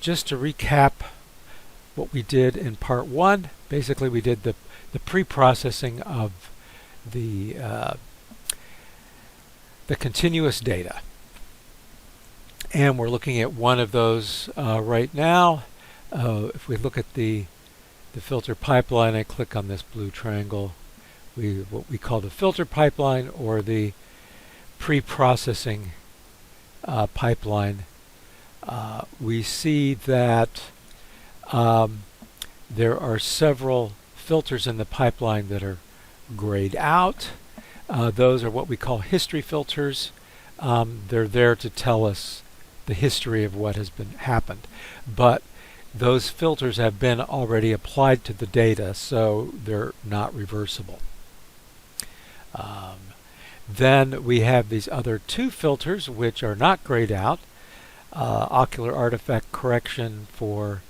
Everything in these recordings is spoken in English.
just to recap what we did in part 1, basically we did the pre-processing of the continuous data. And we're looking at one of those right now. If we look at the filter pipeline, I click on this blue triangle, what we call the filter pipeline or the pre-processing pipeline. We see that there are several filters in the pipeline that are grayed out. Those are what we call history filters. They're there to tell us the history of what has been happened. But those filters have been already applied to the data, so they're not reversible. Then we have these other two filters which are not grayed out. Ocular artifact correction for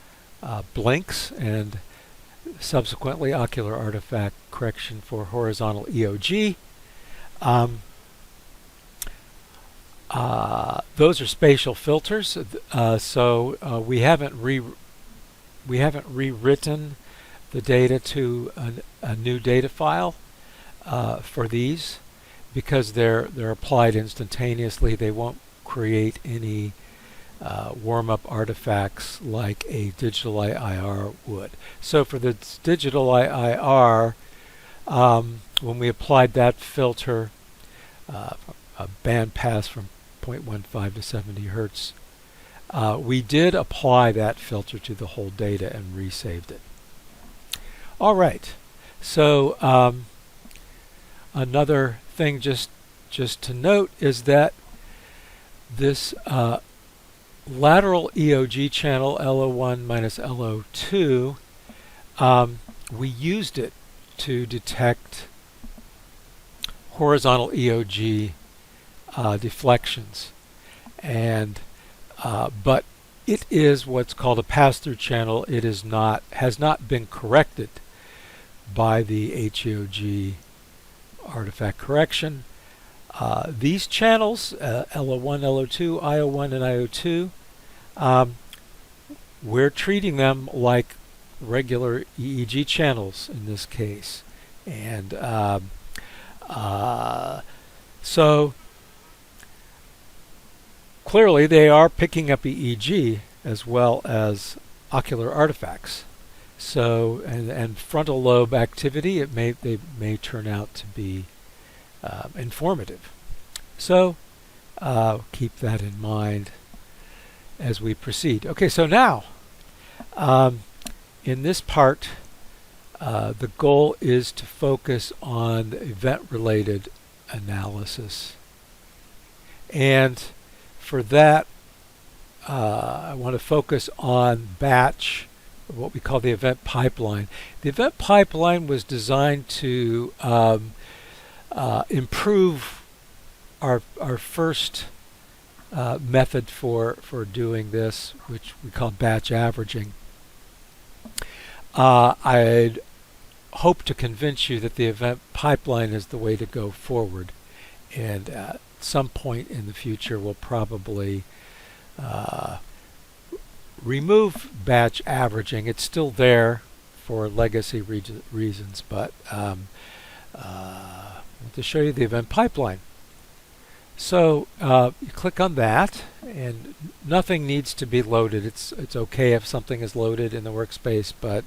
blinks, and subsequently ocular artifact correction for horizontal EOG. Those are spatial filters, so we haven't rewritten the data to a new data file for these, because they're applied instantaneously. They won't create any warm-up artifacts like a digital IIR would. So for the digital IIR, when we applied that filter, a band pass from 0.15 to 70 Hertz, we did apply that filter to the whole data and resaved it. All right, so another thing just to note is that this lateral EOG channel, LO1 minus LO2, we used it to detect horizontal EOG deflections, and but it is what's called a pass-through channel. It has not been corrected by the HEOG artifact correction. These channels, LO1, LO2, IO1, and IO2, we're treating them like regular EEG channels in this case, and so clearly they are picking up EEG as well as ocular artifacts. So and frontal lobe activity, they may turn out to be informative. So keep that in mind as we proceed. Okay, so now in this part, the goal is to focus on event-related analysis. And for that, I want to focus on batch, what we call the event pipeline. The event pipeline was designed to improve our first method for doing this, which we call batch averaging. I'd hope to convince you that the event pipeline is the way to go forward, and at some point in the future we'll probably remove batch averaging. It's still there for legacy reasons, but I want to show you the event pipeline. So you click on that, and nothing needs to be loaded. It's okay if something is loaded in the workspace, but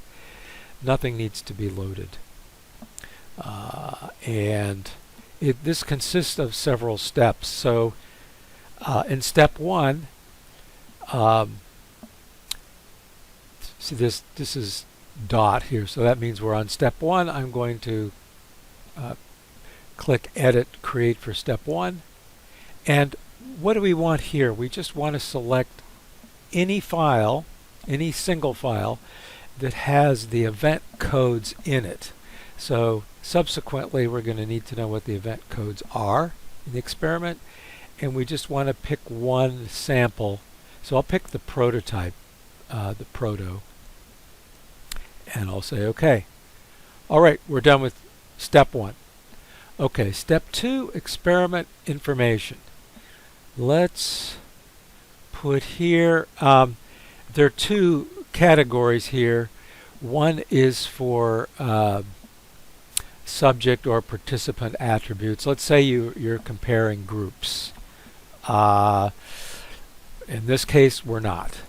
nothing needs to be loaded. And this consists of several steps. So in step 1, see this is dot here, so that means we're on step 1. I'm going to click Edit, Create for step 1. And what do we want here? We just want to select any file, any single file that has the event codes in it. So subsequently we're going to need to know what the event codes are in the experiment, and we just want to pick one sample. So I'll pick the prototype, the proto, and I'll say OK. Alright, we're done with step 1. Okay, step 2, experiment information. Let's put here, there are two categories here. One is for subject or participant attributes. Let's say you're comparing groups. In this case, we're not.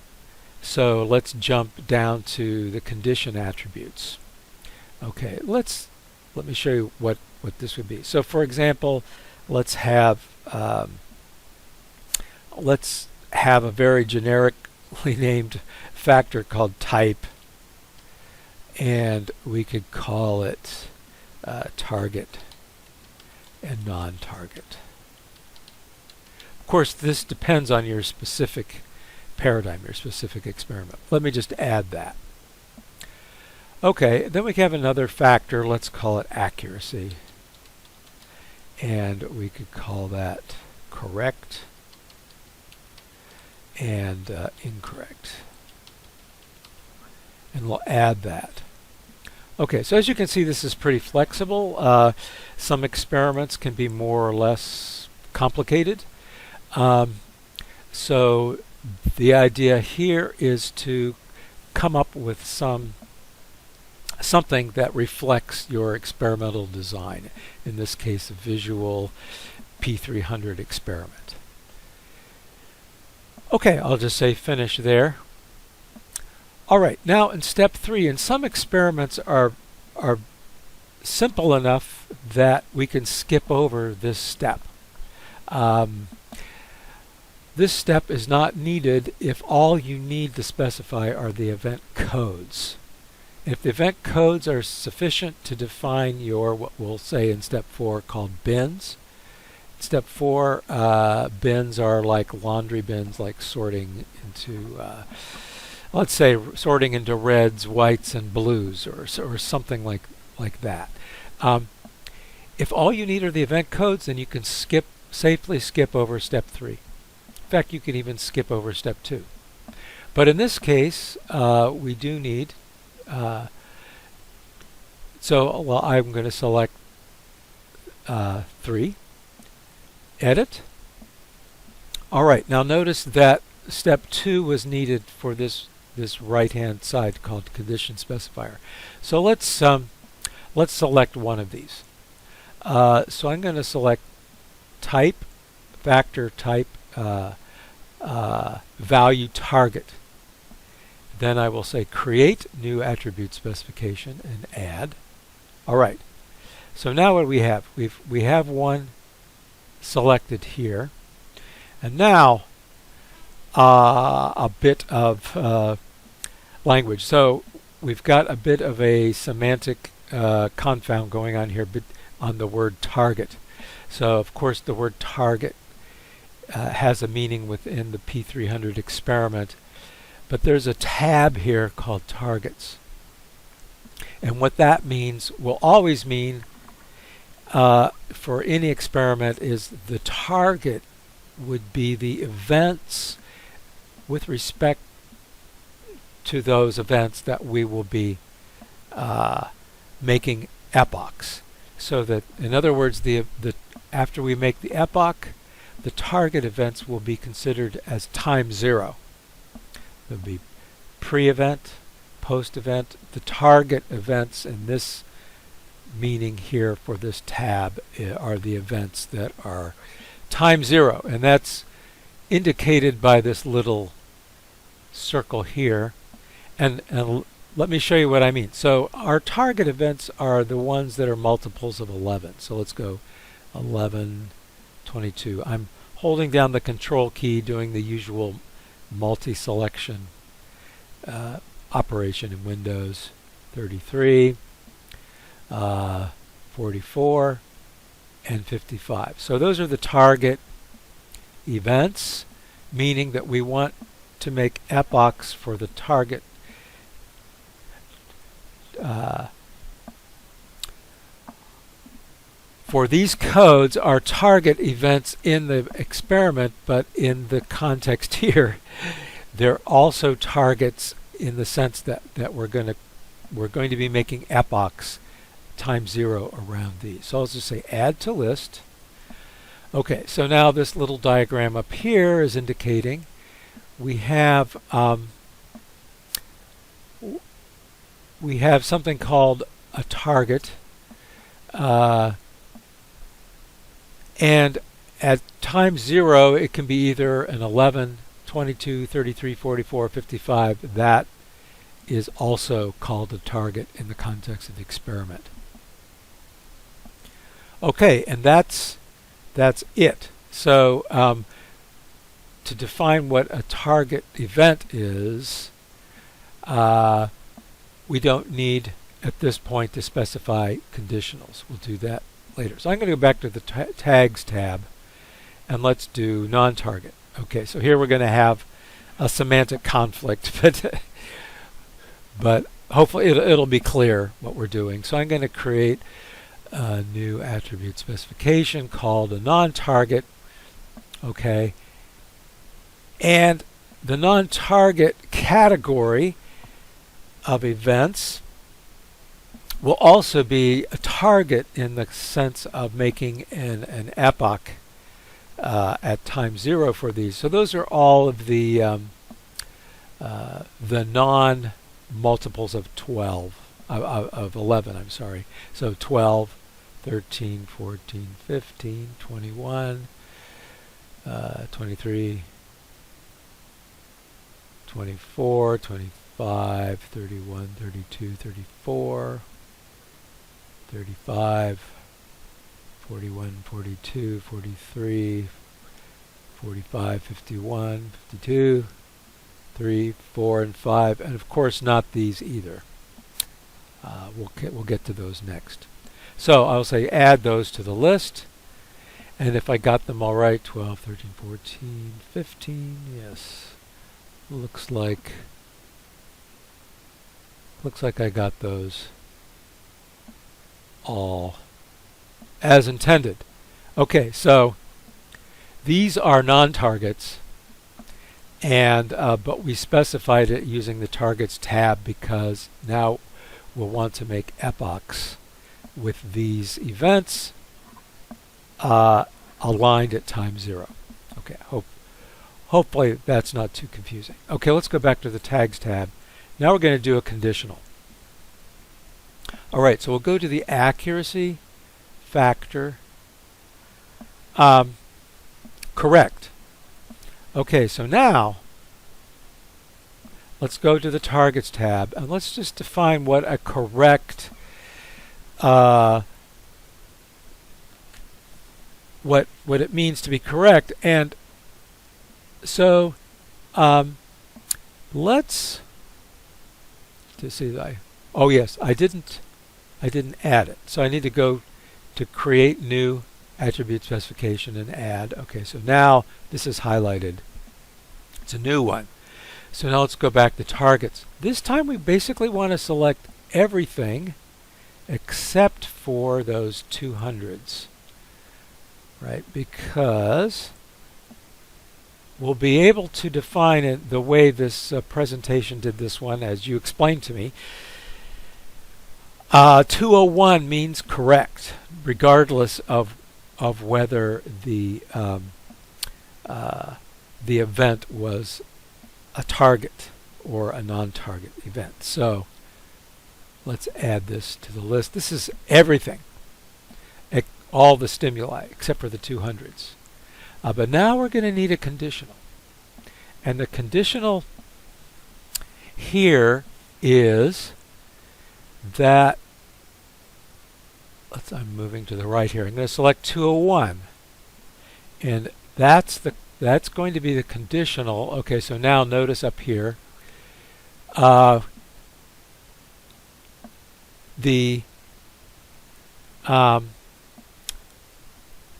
So let's jump down to the condition attributes. Okay, let me show you what this would be. So for example, let's have a very generically named factor called type, and we could call it target and non-target. Of course, this depends on your specific paradigm, your specific experiment. Let me just add that. Okay, then we have another factor, let's call it accuracy. And we could call that correct and incorrect. And we'll add that. Okay, so as you can see, this is pretty flexible. Some experiments can be more or less complicated. So the idea here is to come up with something that reflects your experimental design, in this case a visual P300 experiment. Okay, I'll just say finish there. Alright, now in step 3, and some experiments are simple enough that we can skip over this step. This step is not needed if all you need to specify are the event codes. If the event codes are sufficient to define your, what we'll say in step 4, called bins. Step 4, bins are like laundry bins, like sorting into, let's say sorting into reds, whites, and blues, or something like that. If all you need are the event codes, then you can safely skip over step 3. In fact, you can even skip over step 2. But in this case, we do need, I'm going to select 3, edit. Alright, now notice that step 2 was needed for this right-hand side called condition specifier. So let's select one of these. So I'm going to select type, factor type, value target. Then I will say create new attribute specification and add. Alright, so now what we have? We have one selected here, and now a bit of language. So we've got a bit of a semantic confound going on here on the word target. So of course the word target has a meaning within the P300 experiment, but there's a tab here called targets. And what that means will always mean for any experiment is the target would be the events with respect to those events that we will be making epochs. So that, in other words, after we make the epoch, the target events will be considered as time 0. There will be pre-event, post-event. The target events in this meaning here for this tab are the events that are time 0, and that's indicated by this little circle here. And let me show you what I mean. So our target events are the ones that are multiples of 11. So let's go 11, 22. I'm holding down the control key, doing the usual multi-selection operation in Windows. 33, 44, and 55. So those are the target events, meaning that we want to make epochs for the target for these codes are target events in the experiment, but in the context here, they're also targets in the sense that we're going to be making epochs time 0 around these. So I'll just say add to list. Okay, so now this little diagram up here is indicating we have we have something called a target, and at time 0 it can be either an 11, 22, 33, 44, 55. That is also called a target in the context of the experiment. Okay, and that's it. So to define what a target event is, we don't need at this point to specify conditionals. We'll do that later. So I'm going to go back to the tags tab, and let's do non-target. Okay, so here we're going to have a semantic conflict, but hopefully it'll be clear what we're doing. So I'm going to create a new attribute specification called a non-target. Okay, and the non-target category of events will also be a target in the sense of making an epoch at time 0 for these. So those are all of the non-multiples of 12, of 11, I'm sorry. So 12, 13, 14, 15, 21, 23, 24, 25, 31, 32, 34, 35, 41, 42, 43, 45, 51, 52, 3, 4, and 5, and of course not these either. We'll get to those next. So I'll say add those to the list, and if I got them all right, 12, 13, 14, 15, yes, looks like I got those all as intended. Okay, so these are non-targets, and but we specified it using the targets tab because now we'll want to make epochs with these events aligned at time 0. Okay, hopefully that's not too confusing. Okay, let's go back to the tags tab. Now we're going to do a conditional. All right, so we'll go to the accuracy factor. Correct. Okay, so now let's go to the targets tab and let's just define what a correct what it means to be correct. And so let's just see that oh yes, I didn't add it. So I need to go to create new attribute specification and add. Okay, so now this is highlighted. It's a new one. So now let's go back to targets. This time we basically want to select everything except for those 200s, right? Because we'll be able to define it the way this presentation did this one, as you explained to me. 201 means correct, regardless of whether the event was a target or a non-target event. So let's add this to the list. This is everything, all the stimuli except for the 200s. But now we're going to need a conditional. And the conditional here is that, I'm moving to the right here. I'm going to select 201. And that's going to be the conditional. Okay, so now notice up here, the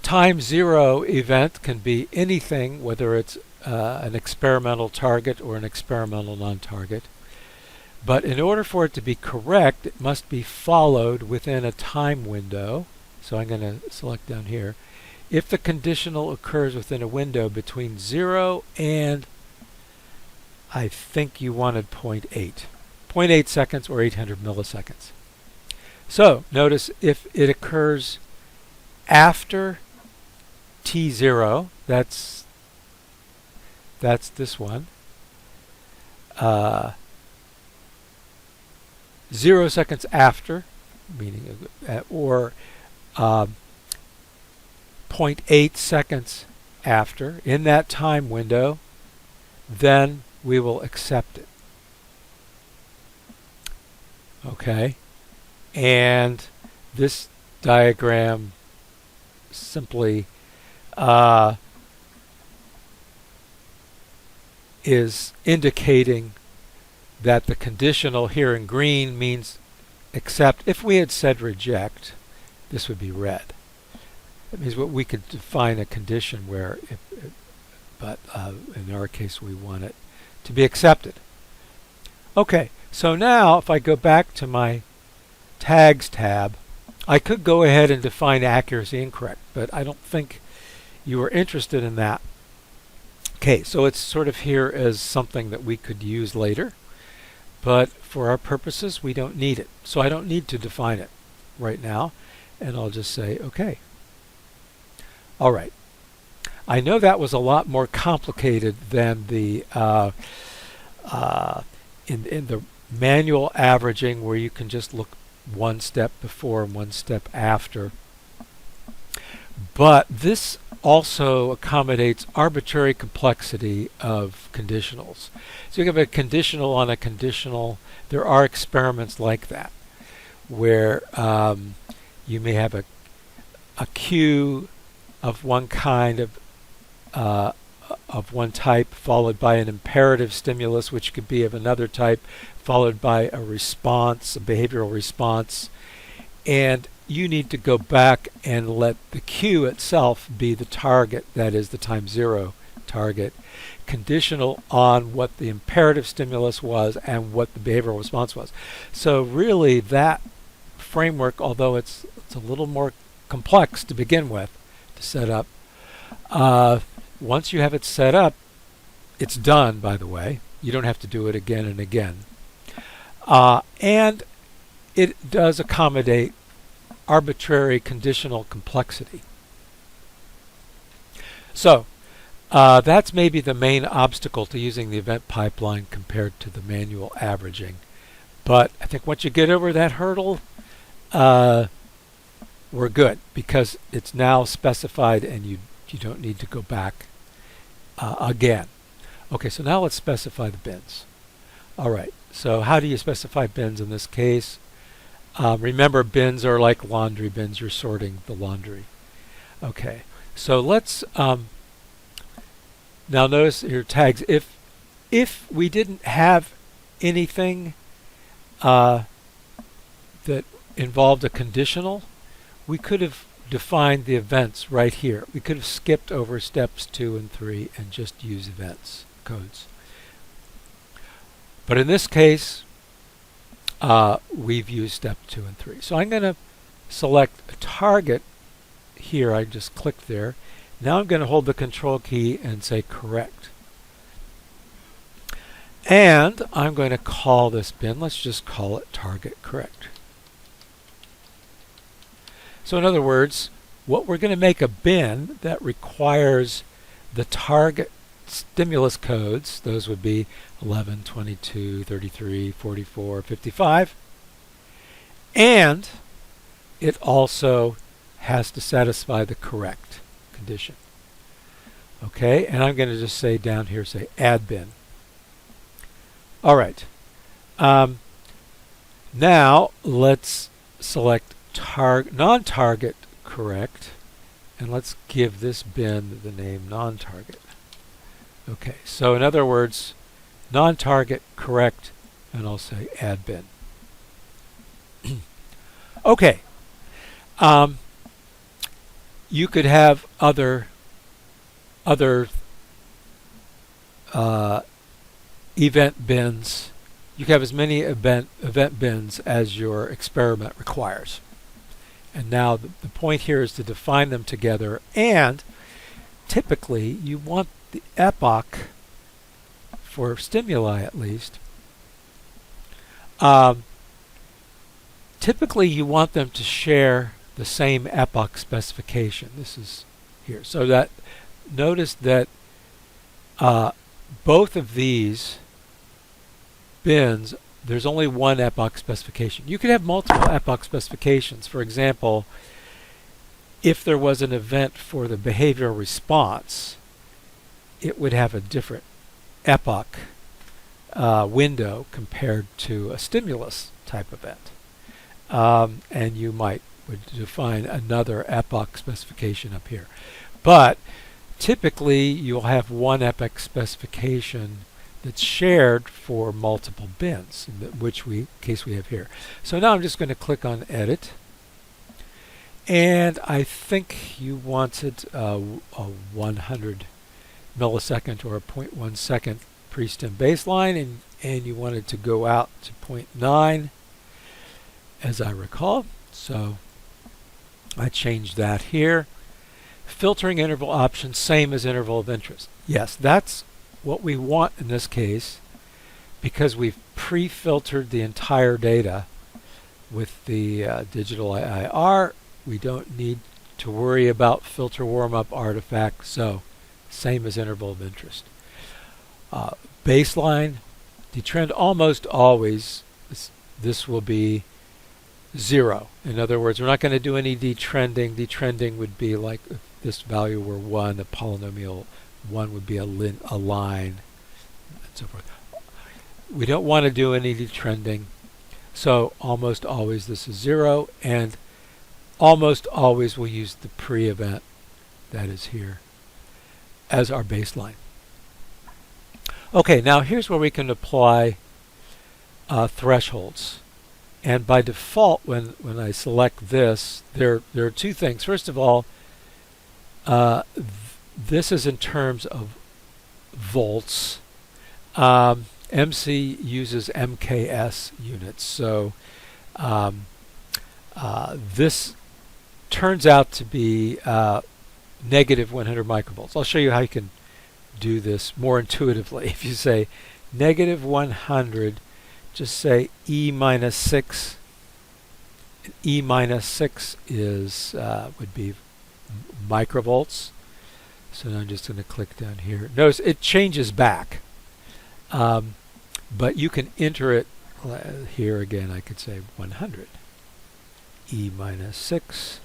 time 0 event can be anything, whether it's an experimental target or an experimental non-target. But in order for it to be correct, it must be followed within a time window. So I'm going to select down here. If the conditional occurs within a window between 0 and, I think you wanted 0.8 seconds or 800 milliseconds. So notice if it occurs after T0, that's this one, 0 seconds after, meaning or 0.8 seconds after, in that time window, then we will accept it. Okay, and this diagram simply is indicating that the conditional here in green means accept. If we had said reject, this would be red. That means what we could define a condition where, but in our case, we want it to be accepted. Okay, so now if I go back to my tags tab, I could go ahead and define accuracy incorrect, but I don't think you were interested in that. Okay, so it's sort of here as something that we could use later, but for our purposes, we don't need it. So I don't need to define it right now, and I'll just say okay. All right. I know that was a lot more complicated than the in the manual averaging, where you can just look one step before and one step after. But this also accommodates arbitrary complexity of conditionals. So you have a conditional on a conditional. There are experiments like that, where you may have a queue of one kind of one type, followed by an imperative stimulus, which could be of another type, followed by a response, a behavioral response, and you need to go back and let the queue itself be the target, that is the time zero target, conditional on what the imperative stimulus was and what the behavioral response was. So really that framework, although it's a little more complex to begin with, to set up, once you have it set up, it's done, by the way. You don't have to do it again and again. And it does accommodate arbitrary conditional complexity. So that's maybe the main obstacle to using the event pipeline compared to the manual averaging. But I think once you get over that hurdle, we're good, because it's now specified and you don't need to go back again. Okay, so now let's specify the bins. All right, so how do you specify bins in this case? Remember, bins are like laundry bins. You're sorting the laundry. Okay, so let's now notice your tags. If we didn't have anything that involved a conditional, we could have defined the events right here. We could have skipped over steps 2 and 3 and just use events codes. But in this case, we've used step 2 and 3. So I'm going to select a target here. I just clicked there. Now I'm going to hold the control key and say correct. And I'm going to call this bin. Let's just call it target correct. So in other words, what we're going to make a bin that requires the target stimulus codes, those would be 11, 22, 33, 44, 55, and it also has to satisfy the correct condition. Okay, and I'm going to just say down here, say add bin. All right. Now let's select non-target correct, and let's give this bin the name non-target. Okay, so in other words, non-target correct, and I'll say add bin. Okay, you could have other event bins. You can have as many event bins as your experiment requires. And now the point here is to define them together, and typically you want the epoch, for stimuli at least, typically you want them to share the same epoch specification. This is here. So that notice that both of these bins there's only one epoch specification. You could have multiple epoch specifications. For example, if there was an event for the behavioral response, it would have a different epoch window compared to a stimulus type event. And you would define another epoch specification up here. But typically you'll have one epoch specification that's shared for multiple bins, which case we have here. So now I'm just going to click on Edit. And I think you wanted a 100 millisecond or a 0.1 second pre-stim baseline, and you wanted to go out to 0.9, as I recall. So I changed that here. Filtering interval option, same as interval of interest. Yes, that's what we want in this case, because we've pre-filtered the entire data with the digital IIR. We don't need to worry about filter warm-up artifacts, so same as interval of interest. Baseline, detrend, almost always this will be 0. In other words, we're not going to do any detrending. Detrending would be like if this value were 1, a polynomial 1 would be a line, and so forth. We don't want to do any detrending, so almost always this is 0, and almost always we'll use the pre-event, that is here, as our baseline. Okay, now here's where we can apply thresholds. And by default, when I select this, there are two things. First of all, this is in terms of volts. EMSE uses MKS units, so this turns out to be negative 100 microvolts. I'll show you how you can do this more intuitively. If you say negative 100, just say E minus 6. E minus 6 is would be microvolts. So now I'm just going to click down here. Notice it changes back, but you can enter it here again. I could say 100. E minus 6.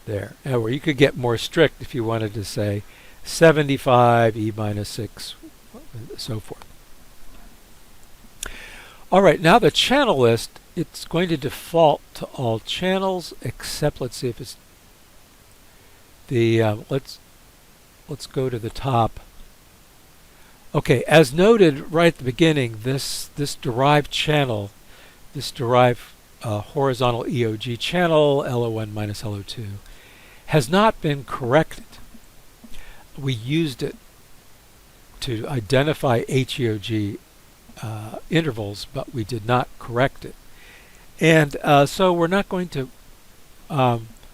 There. Now, where you could get more strict if you wanted to say 75, E minus 6, so forth. All right, now the channel list, it's going to default to all channels except, let's see if it's the, let's go to the top. Okay, as noted right at the beginning, this derived channel, this derived horizontal EOG channel, LO1 minus LO2, has not been corrected. We used it to identify HEOG intervals, but we did not correct it. And so we're not going to,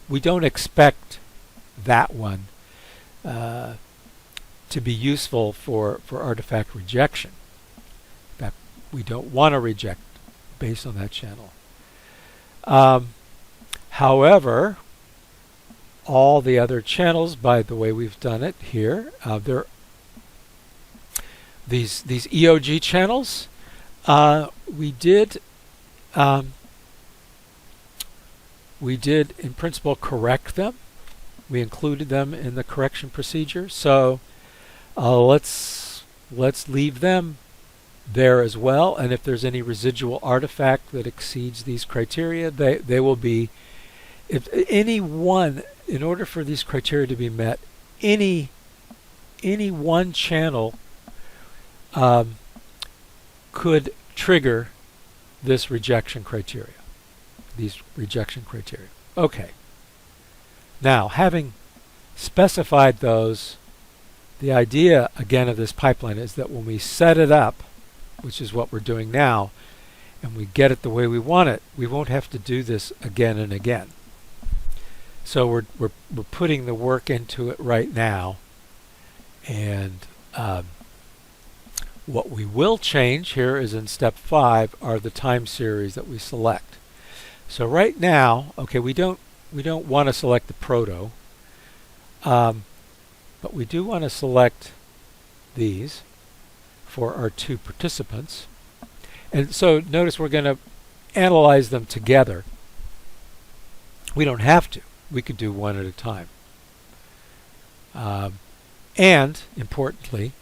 we don't expect that one to be useful for artifact rejection. In fact, we don't want to reject based on that channel. However, all the other channels, by the way we've done it here, these EOG channels, we did in principle correct them. We included them in the correction procedure. So let's leave them there as well. And if there's any residual artifact that exceeds these criteria, they will be. If any one, in order for these criteria to be met, any one channel could trigger this rejection criteria, these rejection criteria. Okay. Now, having specified those, the idea, again, of this pipeline is that when we set it up, which is what we're doing now, and we get it the way we want it, we won't have to do this again and again. So we're putting the work into it right now, and what we will change here is in step 5 are the time series that we select. So right now, okay, we don't want to select the proto, but we do want to select these for our 2 participants. And so notice we're going to analyze them together. We don't have to. We could do one at a time. And, importantly,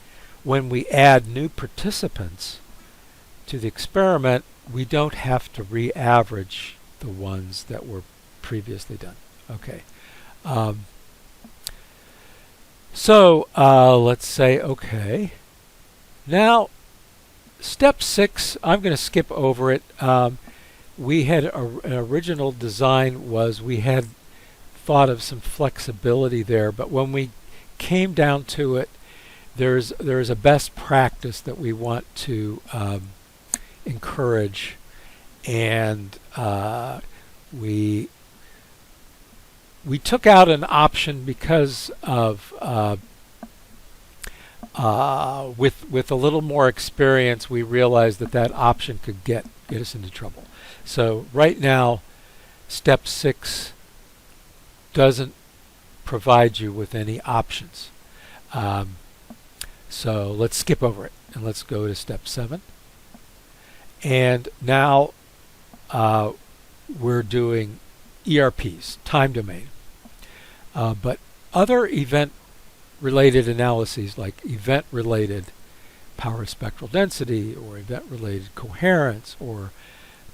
when we add new participants to the experiment, we don't have to re-average the ones that were previously done. Okay. So let's say, okay. Now, step 6, I'm going to skip over it. We had an original design was we had thought of some flexibility there, but when we came down to it, there's a best practice that we want to encourage, and we took out an option because of with a little more experience, we realized that option could get us into trouble. So right now, step 6 doesn't provide you with any options. So let's skip over it and let's go to step 7. And now we're doing ERPs, time domain. But other event-related analyses like event-related power spectral density or event-related coherence or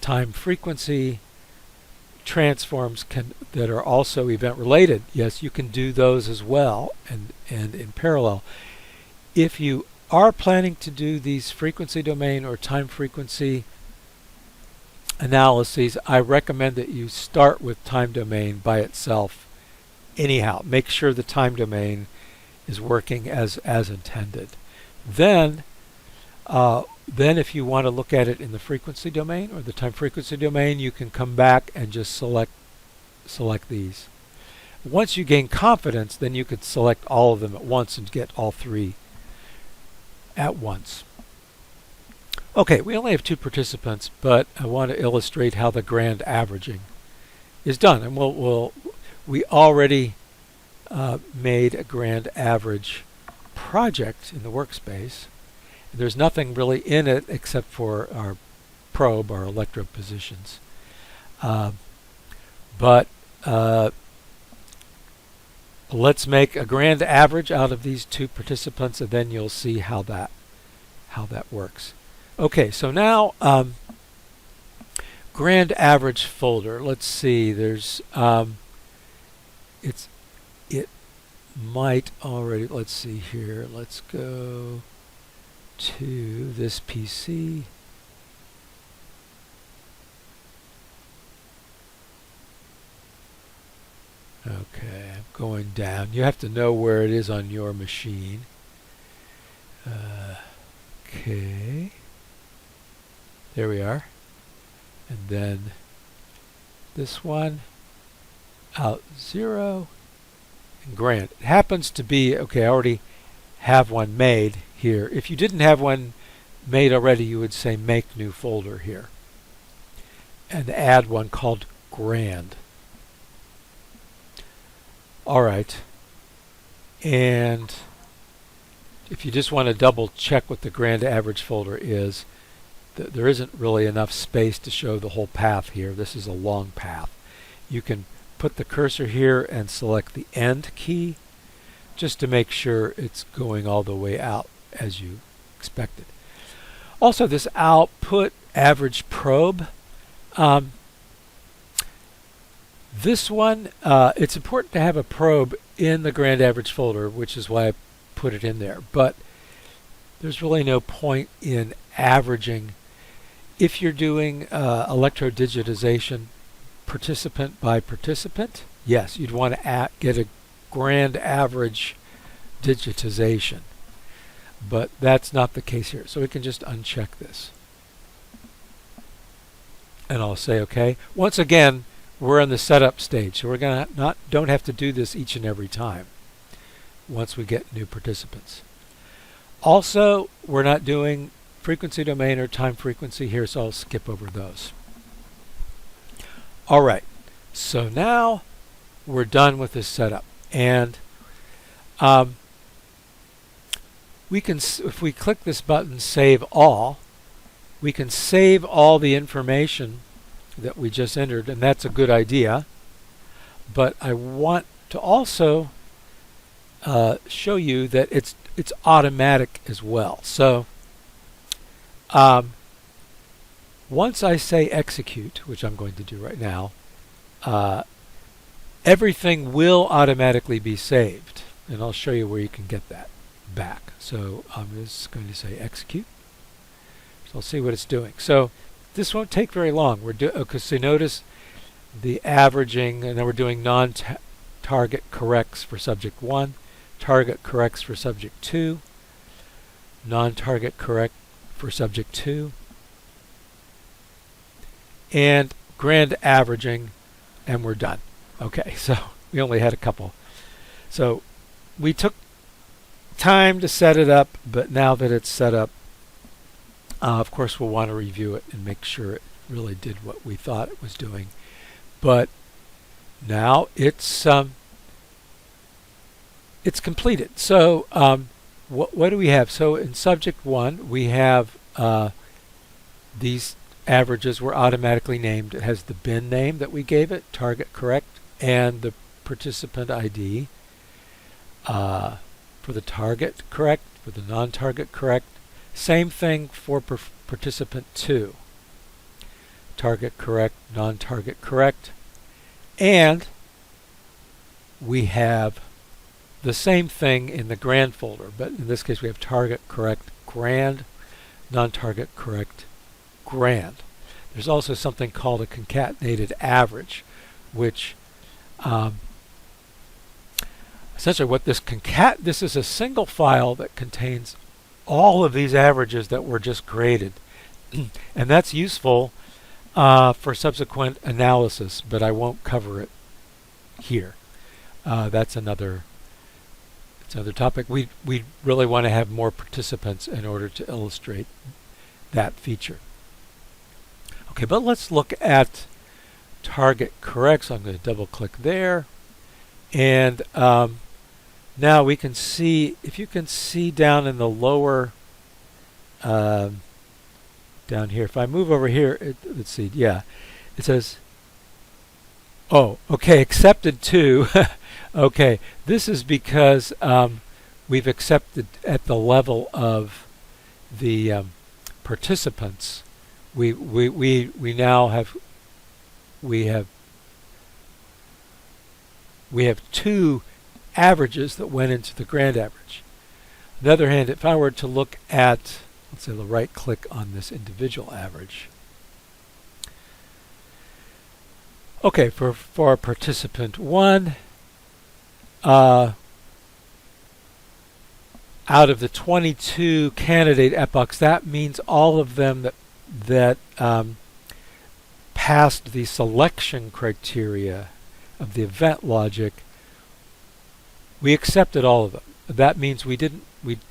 time frequency transforms that are also event-related. Yes, you can do those as well and in parallel. If you are planning to do these frequency domain or time frequency analyses, I recommend that you start with time domain by itself anyhow. Make sure the time domain is working as intended. Then if you want to look at it in the frequency domain or the time frequency domain, you can come back and just select these. Once you gain confidence, then you could select all of them at once and get all 3 at once. Okay, we only have 2 participants, but I want to illustrate how the grand averaging is done. And we already made a grand average project in the workspace. There's nothing really in it except for our probe, our electrode positions. But let's make a grand average out of these 2 participants, and then you'll see how that works. Okay, so now grand average folder. Let's see. There's it might already. Let's see here. Let's go to this PC. Okay, I'm going down. You have to know where it is on your machine. Okay. There we are. And then this one, out 0, and grand. It happens to be, okay, I already have one made here. If you didn't have one made already, you would say make new folder here and add one called grand. All right. And if you just want to double check what the grand average folder is, there isn't really enough space to show the whole path here. This is a long path. You can put the cursor here and select the end key just to make sure it's going all the way out as you expected. Also, this output average probe, this one, it's important to have a probe in the grand average folder, which is why I put it in there. But there's really no point in averaging. If you're doing electrodigitization participant by participant, yes, you'd want to get a grand average digitization. But that's not the case here. So we can just uncheck this. And I'll say OK. Once again, we're in the setup stage. So we're going to don't have to do this each and every time once we get new participants. Also, we're not doing frequency domain or time frequency here, so I'll skip over those. All right, so now we're done with this setup, and we can, if we click this button, Save All, We can save all the information that we just entered, and that's a good idea. But I want to also show you that it's automatic as well. So once I say execute, which I'm going to do right now, everything will automatically be saved, and I'll show you where you can get that back. So I'm just going to say execute. So I'll see what it's doing. So this won't take very long. Because so notice the averaging, and then we're doing non-target corrects for subject 1, target corrects for subject 2, non-target correct for subject 2, and grand averaging, and we're done. Okay, so we only had a couple. So we took time to set it up, but now that it's set up, of course we'll want to review it and make sure it really did what we thought it was doing. But now it's completed. So what do we have? So in subject 1 we have these averages were automatically named. It has the bin name that we gave it, target correct, and the participant ID for the target correct, for the non-target correct. Same thing for participant 2. Target correct, non-target correct. And we have the same thing in the grand folder, but in this case we have target correct, grand, non-target correct, grand. There's also something called a concatenated average, which essentially what this is a single file that contains all of these averages that were just created. And that's useful for subsequent analysis, but I won't cover it here. That's another topic. We really want to have more participants in order to illustrate that feature. Okay, but let's look at target correct. So I'm going to double click there, and now we can see, if you can see down in the lower down here, if I move over here, let's see, yeah, it says, oh, okay, accepted to. Okay, this is because we've accepted at the level of the participants. We now have we have 2 averages that went into the grand average. On the other hand, if I were to look at, let's say, right click on this individual average. Okay, for participant 1, out of the 22 candidate epochs, that means all of them that passed the selection criteria of the event logic, we accepted all of them. That means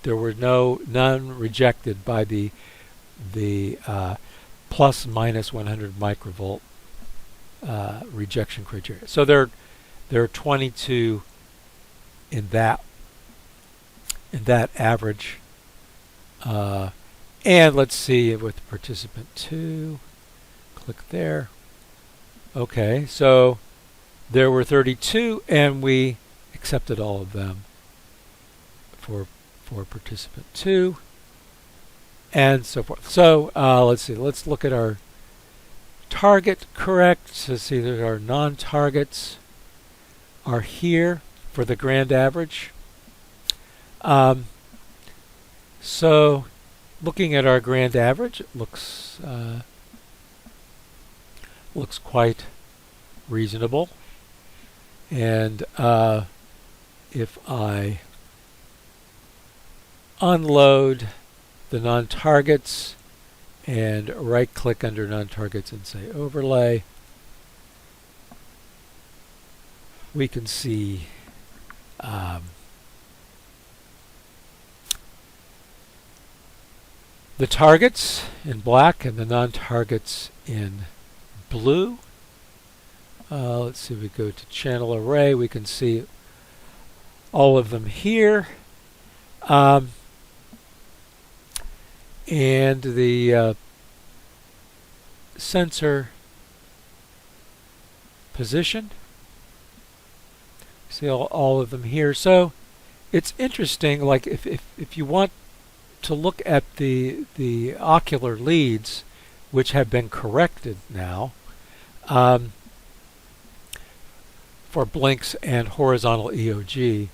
there were none rejected by the plus minus 100 microvolt rejection criteria. So there are 22 in that average. And let's see with participant 2, click there. Okay, so there were 32, and we accepted all of them for participant 2, and so forth. So let's see. Let's look at our target correct. So see that our non-targets are here for the grand average. So looking at our grand average, it looks quite reasonable. And if I unload the non-targets and right click under non-targets and say overlay, we can see the targets in black and the non-targets in blue. Let's see, we go to channel array, we can see all of them here. And the sensor position. See all of them here. So it's interesting, like if you want to look at the ocular leads, which have been corrected now, for blinks and horizontal EOG,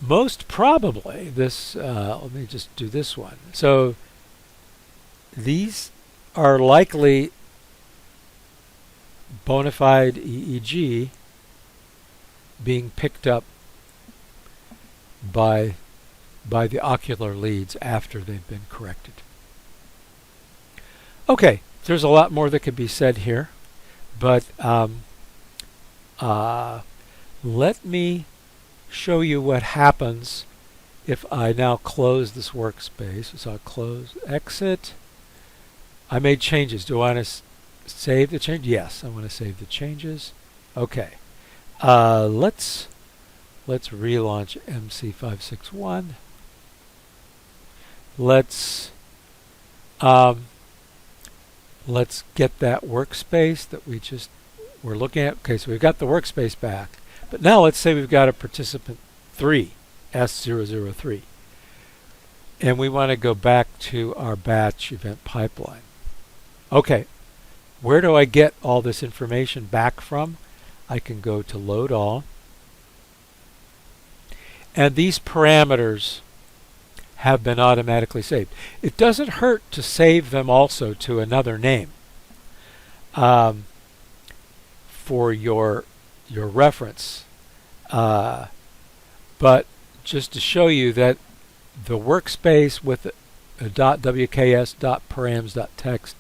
most probably this, let me just do this one. So these are likely bona fide EEG being picked up by the ocular leads after they've been corrected. Okay, there's a lot more that could be said here, but let me show you what happens if I now close this workspace. So I'll close, exit. I made changes. Do I want to save the change? Yes, I want to save the changes. Okay. Let's relaunch EMSE 561. Let's get that workspace that we just were looking at. Okay, so we've got the workspace back. But now let's say we've got a participant 3, S003. And we want to go back to our batch event pipeline. Okay, where do I get all this information back from? I can go to Load All. And these parameters have been automatically saved. It doesn't hurt to save them also to another name for your reference. But just to show you that the workspace with a .wks.params.text,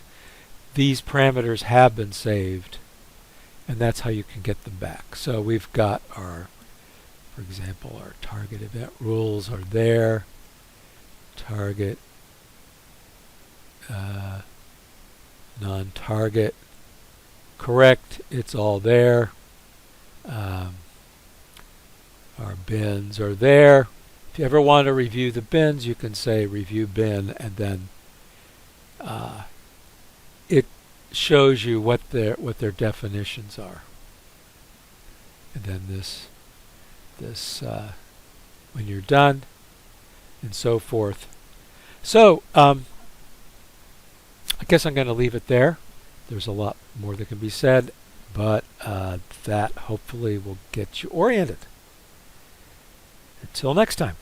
these parameters have been saved, and that's how you can get them back. So we've got our, for example, our target event rules are there. Target, non-target, correct, it's all there. Our bins are there. If you ever want to review the bins, you can say review bin, and then it shows you what their definitions are. And then this when you're done, and so forth. So I guess I'm going to leave it there. There's a lot more that can be said, but that hopefully will get you oriented. Until next time.